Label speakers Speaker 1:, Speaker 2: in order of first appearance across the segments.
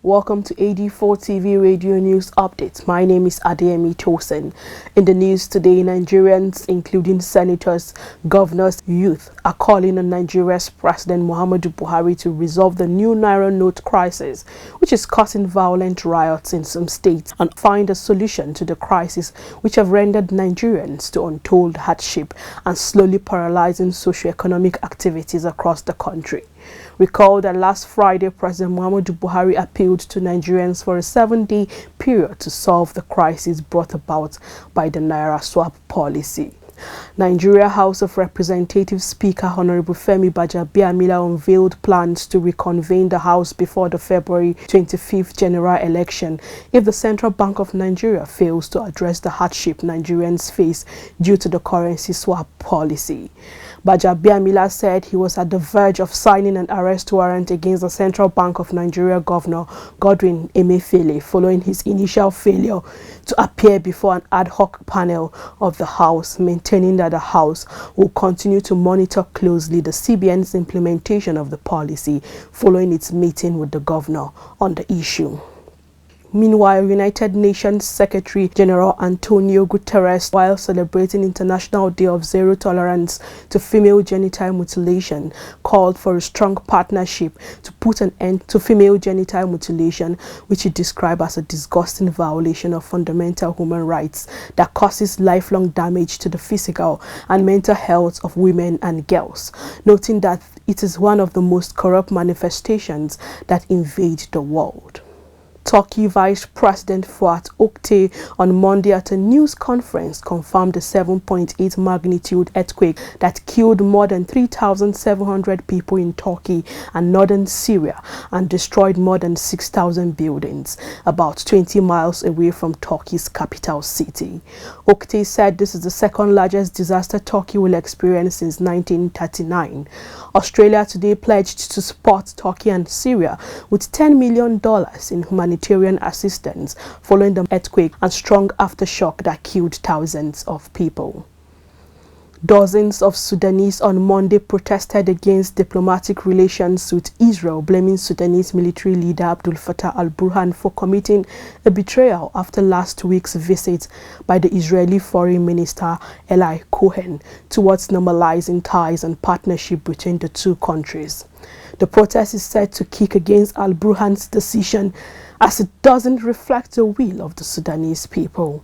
Speaker 1: Welcome to AD4 TV Radio News Updates. My name is Adeyemi Tosin. In the news today, Nigerians, including senators, governors, youth, are calling on Nigeria's President Muhammadu Buhari to resolve the new Naira note crisis, which is causing violent riots in some states, and find a solution to the crisis, which have rendered Nigerians to untold hardship and slowly paralyzing socio-economic activities across the country. Recall that last Friday, President Muhammadu Buhari appealed to Nigerians for a 7-day period to solve the crisis brought about by the Naira swap policy. Nigeria House of Representatives Speaker Honorable Femi Gbajabiamila unveiled plans to reconvene the House before the February 25th general election if the Central Bank of Nigeria fails to address the hardship Nigerians face due to the currency swap policy. Gbajabiamila said he was at the verge of signing an arrest warrant against the Central Bank of Nigeria Governor Godwin Emefiele following his initial failure to appear before an ad hoc panel of the House, maintaining that the House will continue to monitor closely the CBN's implementation of the policy following its meeting with the governor on the issue. Meanwhile, United Nations Secretary General Antonio Guterres, while celebrating International Day of Zero Tolerance to Female Genital Mutilation, called for a strong partnership to put an end to female genital mutilation, which he described as a disgusting violation of fundamental human rights that causes lifelong damage to the physical and mental health of women and girls, noting that it is one of the most corrupt manifestations that invade the world. Turkey Vice President Fuat Oktay on Monday at a news conference confirmed a 7.8 magnitude earthquake that killed more than 3,700 people in Turkey and northern Syria and destroyed more than 6,000 buildings, about 20 miles away from Turkey's capital city. Oktay said this is the second largest disaster Turkey will experience since 1939. Australia today pledged to support Turkey and Syria with $10 million in humanitarian assistance following the earthquake and strong aftershock that killed thousands of people. Dozens of Sudanese on Monday protested against diplomatic relations with Israel, blaming Sudanese military leader Abdel Fattah al-Burhan for committing a betrayal after last week's visit by the Israeli Foreign Minister Eli Cohen towards normalizing ties and partnership between the two countries. The protest is said to kick against al-Burhan's decision as it doesn't reflect the will of the Sudanese people.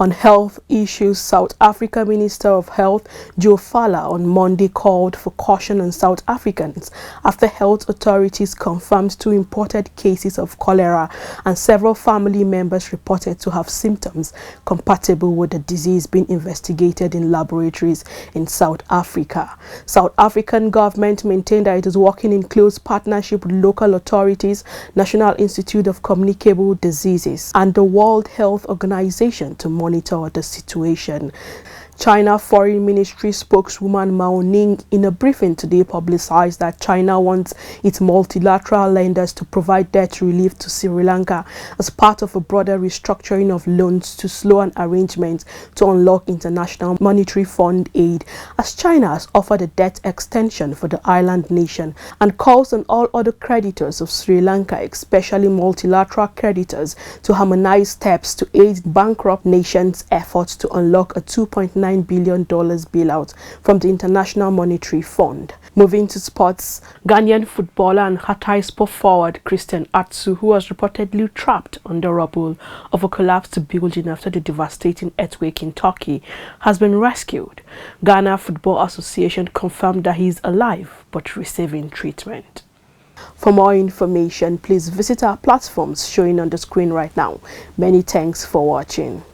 Speaker 1: On health issues, South Africa Minister of Health Joe Fala on Monday called for caution on South Africans after health authorities confirmed 2 imported cases of cholera and several family members reported to have symptoms compatible with the disease being investigated in laboratories in South Africa. South African government maintained that it is working in close partnership with local authorities, National Institute of Communicable Diseases, and the World Health Organization to monitor the situation. China Foreign Ministry spokeswoman Mao Ning in a briefing today publicized that China wants its multilateral lenders to provide debt relief to Sri Lanka as part of a broader restructuring of loans to slow an arrangement to unlock International Monetary Fund aid, as China has offered a debt extension for the island nation and calls on all other creditors of Sri Lanka, especially multilateral creditors, to harmonize steps to aid bankrupt nations' efforts to unlock a $2.9 billion bailout from the International Monetary Fund. Moving to sports, Ghanaian footballer and Hatayspor forward Christian Atsu, who was reportedly trapped on the rubble of a collapsed building after the devastating earthquake in Turkey, has been rescued. Ghana Football Association confirmed that he is alive but receiving treatment. For more information, please visit our platforms showing on the screen right now. Many thanks for watching.